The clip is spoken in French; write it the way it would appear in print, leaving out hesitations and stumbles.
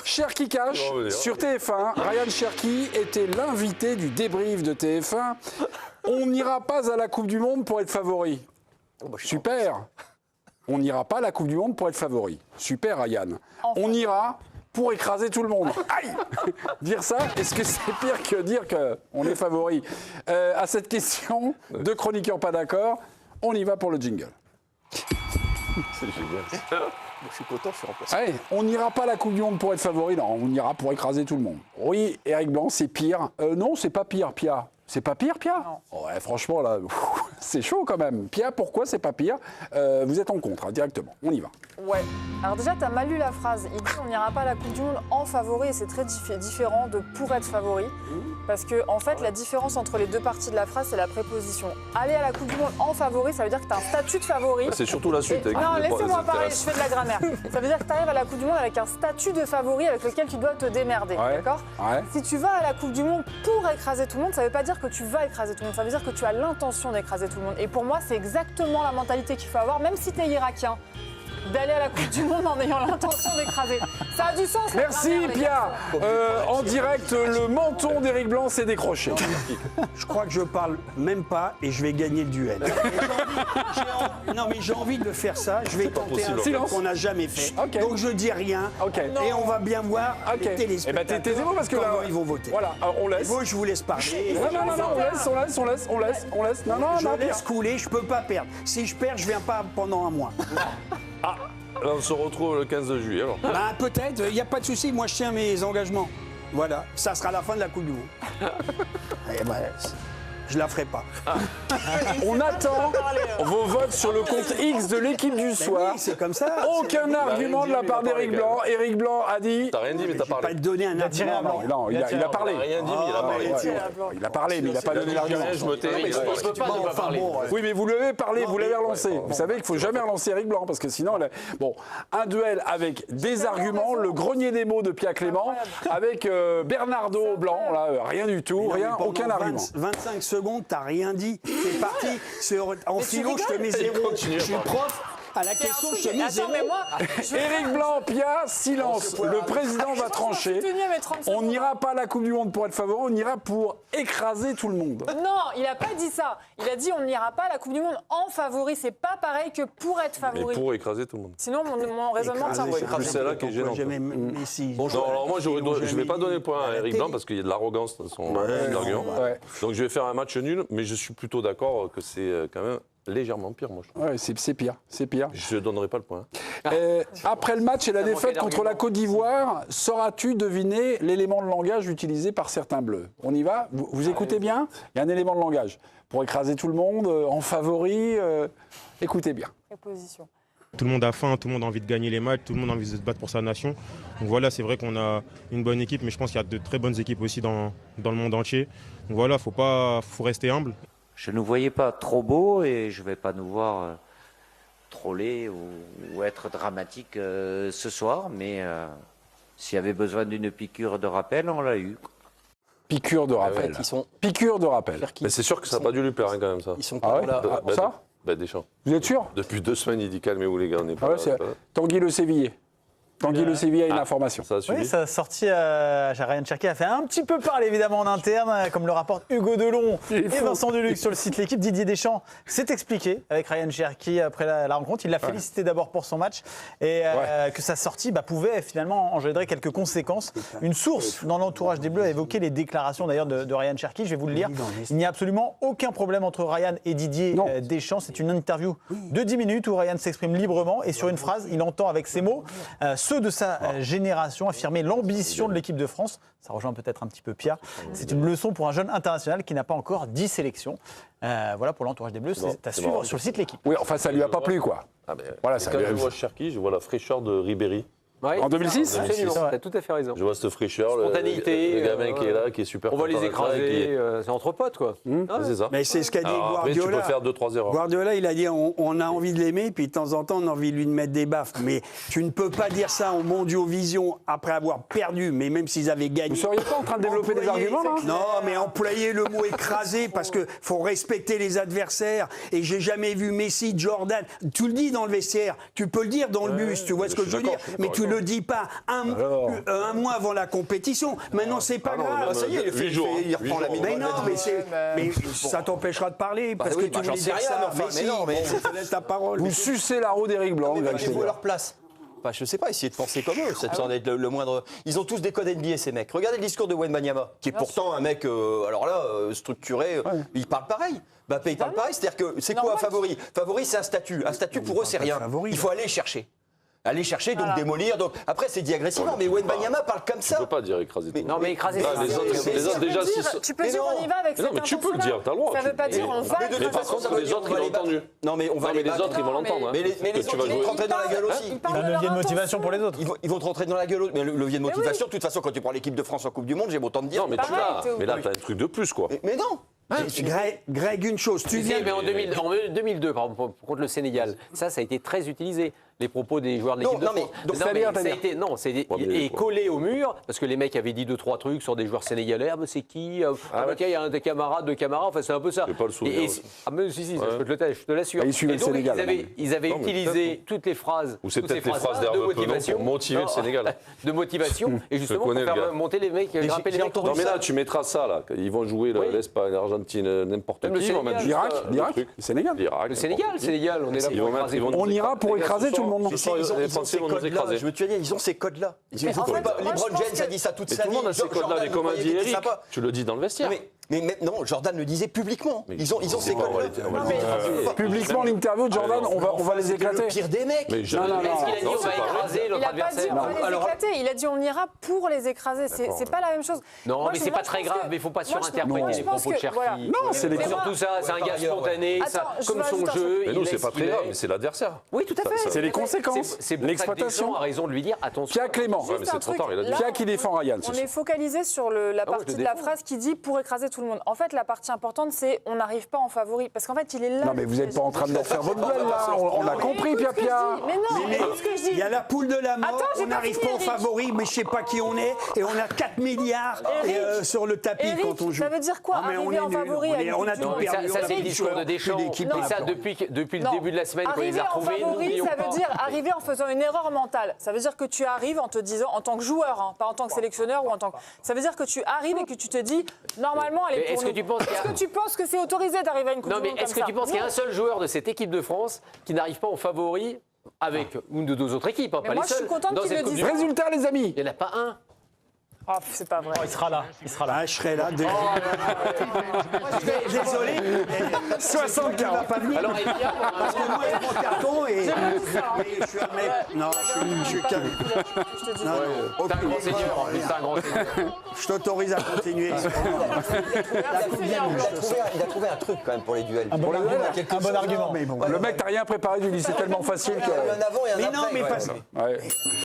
Cherki Cash sur TF1. Ryan Cherki était l'invité du débrief de TF1. On n'ira pas à la Coupe du Monde pour être favori. Super. On n'ira pas à la Coupe du Monde pour être favori. Super, Ryan. On ira pour écraser tout le monde. Aïe. Dire ça, est-ce que c'est pire que dire qu'on est favori? À cette question, deux chroniqueurs pas d'accord, on y va pour le jingle. C'est génial. Je suis content, je suis remplacé. Allez, on n'ira pas à la Coupe du Monde pour être favori, non, on ira pour écraser tout le monde. Oui, Eric Blanc, c'est pire. Non, c'est pas pire, Pia. C'est pas pire, Pia? Ouais, franchement, là, c'est chaud quand même. Pia, pourquoi c'est pas pire? Vous êtes en contre, hein, directement. On y va. Ouais. Alors déjà, tu as mal lu la phrase. Il dit on n'ira pas à la Coupe du Monde en favori et c'est très différent de pour être favori. Parce que, en fait, la différence entre les deux parties de la phrase, c'est la préposition. Aller à la Coupe du Monde en favori, ça veut dire que tu as un statut de favori. C'est surtout la suite. Non, laissez-moi parler, je fais de la grammaire. Ça veut dire que tu arrives à la Coupe du Monde avec un statut de favori avec lequel tu dois te démerder. Ouais. D'accord? Ouais. Si tu vas à la Coupe du Monde pour écraser tout le monde, ça ne veut pas dire que tu vas écraser tout le monde. Ça veut dire que tu as l'intention d'écraser tout le monde. Et pour moi, c'est exactement la mentalité qu'il faut avoir, même si tu es irakien, d'aller à la Coupe du Monde en ayant l'intention d'écraser. Ça a du sens. la Merci, grammaire, les Pia. gars. En direct, le menton d'Éric Blanc s'est décroché. Je crois que je parle même pas et je vais gagner le duel. Non mais j'ai envie de faire ça, je vais tenter un possible. truc Silence. qu'on n'a jamais fait. Ok. Donc je dis rien Ok. et on va bien voir Ok. les Eh ben, téléspectateurs taisez-vous parce que là, comment ils vont voter. Voilà, on Et laisse. vous, je vous laisse parler. Non, on laisse. Non, Je non, laisse couler, je peux pas perdre. Si je perds, je viens pas pendant un mois. Là, on se retrouve le 15 juillet alors. Bah, peut-être, il n'y a pas de souci, moi je tiens mes engagements. Voilà, ça sera la fin de la Coupe du Monde. Et ben, je la ferai pas. On attend vos votes sur le compte X de l'équipe du soir. Oui, c'est comme ça. Aucun argument de la part d'Éric Blanc. Éric Blanc a dit. T'as rien dit, mais t'as Je vais pas parlé. te donner un argument. Non, il a parlé. T'as rien dit, mais il a parlé. Il a parlé, mais il n'a pas donné l'argument. Je me tais. Je peux pas ne pas parler. Oui, mais vous l'avez parlé, vous l'avez relancé. Vous savez qu'il ne faut jamais relancer Éric Blanc, parce que sinon, bon, un duel avec des arguments, le grenier des mots de Pia Clément, avec Bernardo Blanc, là, rien du tout, Non, mais rien, pendant aucun argument. 25 secondes, t'as rien dit. C'est parti. En philo, je te mets zéro. continue à Je suis parler. prof. À la question, je te mets zéro. Attends, mais moi, Éric Blanc, Pia, silence. Le président va trancher. On n'ira pas à la Coupe du Monde pour être favori, on ira pour écraser tout le monde. Non, il n'a pas dit ça. Il a dit on n'ira pas à la Coupe du Monde en favori. C'est pas pareil que pour être Mais favori. pour écraser tout le monde. Sinon, mon raisonnement tient pas. C'est celle-là qui est gênante. Messi. Non, alors moi, je ne vais pas donner le point à Eric Blanc parce qu'il y a de l'arrogance dans son argument. Ouais. Donc je vais faire un match nul, mais je suis plutôt d'accord que c'est quand même légèrement pire, moi, je trouve. Ouais, c'est pire, c'est pire. Je ne donnerai pas le point. Après le match et la manquait défaite contre la Côte d'Ivoire, sauras-tu deviner l'élément de langage utilisé par certains bleus? On y va? Vous écoutez bien? Il y a un élément de langage. Pour écraser tout le monde, en favori, écoutez bien. Préposition. Tout le monde a faim, tout le monde a envie de gagner les matchs, tout le monde a envie de se battre pour sa nation. Donc voilà, c'est vrai qu'on a une bonne équipe, mais je pense qu'il y a de très bonnes équipes aussi dans le monde entier. Donc voilà, faut rester humble. Je ne nous voyais pas trop beau et je ne vais pas nous voir troller ou être dramatique ce soir, mais s'il y avait besoin d'une piqûre de rappel, on l'a eu. Piqûre de rappel. Ils sont. Piqûre de rappel. Mais c'est sûr que ça n'a pas dû lui plaire hein, quand même, ça. Ils sont Ah ouais? là. Ça? Deschamps. Vous êtes sûr? Depuis 2 semaines, il dit calmez-vous les gars, on n'est Ah pas ouais, c'est Tanguy Le Sévillier. Tanguy Le Sévillier a une information. Ça a suivi. Oui, sa sortie à Ryan Cherki a fait un petit peu parler évidemment en interne, comme le rapportent Hugo Delon et Vincent Deluc sur le site L'Équipe. Didier Deschamps s'est expliqué avec Ryan Cherki après la rencontre. Il l'a félicité d'abord pour son match et que sa sortie pouvait finalement engendrer quelques conséquences. Une source dans l'entourage des Bleus a évoqué les déclarations d'ailleurs de Ryan Cherki. Je vais vous le lire. Il n'y a absolument aucun problème entre Ryan et Didier Deschamps. C'est une interview de 10 minutes où Ryan s'exprime librement et sur une phrase, il entend avec ses mots ceux de sa génération affirmer l'ambition de l'équipe de France. Ça rejoint peut-être un petit peu Pia. C'est une leçon pour un jeune international qui n'a pas encore 10 sélections. Voilà pour l'entourage des Bleus. C'est à suivre sur le site L'Équipe. Oui, enfin, ça lui a pas plu, quoi. Voilà, ça Quand lui je a... vois Cherki, je vois la fraîcheur de Ribéry. Ouais, En 2006? Absolument, t'as tout à fait raison. Je vois cette fraîcheur, Spontanéité, le gamin qui est là, qui est super On va content les d'être là, écraser, c'est entre potes quoi. C'est ça. Mais c'est ce qu'a dit Alors, après, tu Guardiola. peux faire 2-3 erreurs. Guardiola, il a dit on a envie de l'aimer, puis de temps en temps, on a envie de lui mettre des baffes. Mais tu ne peux pas dire ça en Mondiovision après avoir perdu, mais même s'ils avaient gagné. Vous seriez pas en train de développer des arguments, là? Non, mais employer le mot écrasé parce que faut respecter les adversaires. Et j'ai jamais vu Messi, Jordan. Tu le dis dans le vestiaire, tu peux le dire dans le bus, tu vois ce que je veux dire. Mais tu le dis pas un mois avant la compétition. Maintenant, c'est pas grave. ça y est, il reprend la Mais non, mais ça t'empêchera de parler parce que tu j'en voulais sais dire rien, ça. mais enfin, Mais si, mais non, mais- bon, je te laisse ta parole. Vous sucez la roue d'Éric Blanc, Greg Mettez-vous à Schneider. leur place. Enfin, je sais pas, essayez de penser comme eux, ça semble être le moindre. Ils ont tous des codes NBA, ces mecs. Regardez le discours de Wembanyama, qui est pourtant un mec, alors là, structuré, il parle pareil. Mbappé, il parle pareil, c'est-à-dire que c'est quoi un favori? Favori, c'est un statut. Un statut, pour eux, c'est rien. Il faut aller chercher. Aller chercher, donc démolir. Donc... Après, c'est dit agressivement, mais Wembanyama parle comme ça. Tu peux pas dire écraser tout le monde. Non, mais écraser, Ah, c'est- les autres, déjà, Tu peux dire on y va avec Mais non, cette mais tu peux le dire, t'as le droit. Ça veut pas dire on va. Mais de Mais toute par façon, ça contre, veut les dire autres, on ils va l'ont les battre. entendu. Non, mais on va Non, les mais les battre. autres, ils vont l'entendre. Mais les que autres, tu vas ils vont jouer. rentrer dans la gueule aussi. Un levier de motivation pour les autres. Ils vont te rentrer dans la gueule. Mais le levier de motivation, de toute façon, quand tu prends l'équipe de France en Coupe du Monde, j'ai autant de dire. Non, mais tu Pareil, l'as. Théo. Mais là, t'as un truc de plus, quoi. Mais non. Greg, une chose, tu viens. Mais en 2002, par exemple, contre le Sénégal, ça a été très utilisé. Les propos des joueurs de l'équipe de Non, mais- France. donc, ça c'est-à-dire, a été, non, c'est Ouais, mais et quoi. collé au mur parce que les mecs avaient dit 2-3 trucs sur des joueurs sénégalais. Ah, mais c'est qui tiens, il y a un des camarades, deux camarades. Enfin, c'est un peu ça. J'ai pas le souvenir. Ah, mais si, je te l'assure. Ah, ils suivaient Et le donc, Sénégal, ils avaient Non, mais utilisé toutes les phrases. Ou c'est toutes ces peut-être les phrases phrases-là d'Hervé de Penon motivation. pour motiver le Sénégal. De motivation. Et justement, pour connais le faire gars. monter les mecs, grimper les j'ai mecs. entendu Non, mais là, ça. tu mettras ça, là. Ils vont jouer Oui. l'Espagne, l'Argentine, n'importe Même le qui. Ils vont mettre Sénégal. juste L'Irak, le truc. le Sénégal. L'Irak. Le Sénégal, on est là Ils pour vont mettre- écraser. ils vont- On ira pour Les gars, écraser ce tout le soir, monde. ce soir, Ils ont les ces Français vont nous codes-là. écraser. Je me suis dit, ils ont ces codes-là. en fait, moi, LeBron je pense James a que- dit ça toute Mais sa tout le vie. monde a ces codes-là, Jordan, mais vous comme a croyez dit qu'il était Eric, sympa. tu le dis dans le vestiaire. Mais non, Jordan le disait publiquement. Ils ont ces on va codes-là. les- on va les- Publiquement, l'interview de Jordan, on va les C'est le éclater. pire des mecs. Mais je- Non, non, non. Est-ce qu'il a dit Non, on c'est va pas vrai. écraser Il notre n'a pas dit adversaire on va les Alors- éclater, il a dit on ira pour les écraser. C'est pas la même chose. Non, Moi, mais je- c'est moi, pas je très pense grave, que- mais il faut pas moi, je surinterpréter les pense propos de que- Cherki. voilà. Non, c'est les C'est surtout ça, c'est un gars spontané, Attends, ça, je comme veux son ajouter un jeu. Mais il nous, est c'est pas ce qu'il très grave, est. mais c'est l'adversaire. Oui, tout à fait. C'est les conséquences. C'est pour ça que L'exploitation. Deschamps a raison de lui dire attention. Pierre Clément. Ouais, mais c'est trop tard, il a dit. Là, Pierre qui défend Ryan. ce On soir. est focalisé sur la partie je de la défends. phrase qui dit pour écraser tout le monde. En fait, la partie importante, c'est on n'arrive pas en favori. Parce qu'en fait, il est là. Non, mais vous n'êtes pas en train de leur faire votre gueule, là. On a compris, Pierre Pierre. Mais non, mais écoute ce que je dis. Il y a la poule de la mort, Attends, j'ai on pas n'arrive fini, pas au Eric. favori, mais je sais pas qui on est, et on a 4 milliards Eric. sur le tapis Eric, quand on joue. ça veut dire quoi, Ah, mais on arriver est en nul, favori à une on a Coupe du tout Non, mais perdu. ça, on a c'est plus le discours joueurs, de plus Deschamps. d'équipe, Mais on a ça, plus rien. depuis le Non. début de la semaine, quand il les Arriver a en retrouvés, favori, n'oublions ça pas. veut dire arriver en faisant une erreur mentale. Ça veut dire que tu arrives en te disant, en tant que joueur, hein, pas en tant que sélectionneur ou en tant que. Ça veut dire que tu arrives et que tu te dis, normalement, elle est Mais pour est-ce que nous. tu penses qu'il y a- Est-ce que tu penses que c'est autorisé d'arriver à une Coupe Non, du mais Monde est-ce comme que ça tu penses qu'il y a un seul joueur de cette équipe de France qui n'arrive pas en favori avec une de deux autres équipes, hein, Mais pas moi, les je suis seuls, contente dans qu'il cette le Coupe dise. du Monde? Résultat, les amis. Il n'y en a pas un. Oh, c'est pas vrai. Il sera là. Ah, je serai là. Désolé. 60 va pas venir. Alors, Elia, Parce que moi, je prends carton et je suis un mec. Non, je suis calme. Je te dis. Non, non, c'est un grand aucune seigneur, en erreur. plus, c'est un grand seigneur. Je t'autorise à continuer. Il a trouvé un truc quand même pour les duels. Un bon argument. Mais bon. Le mec, t'as rien préparé, tu dis c'est tellement facile Il y a un que. avant et un Mais après. non, mais ouais. parce Ouais.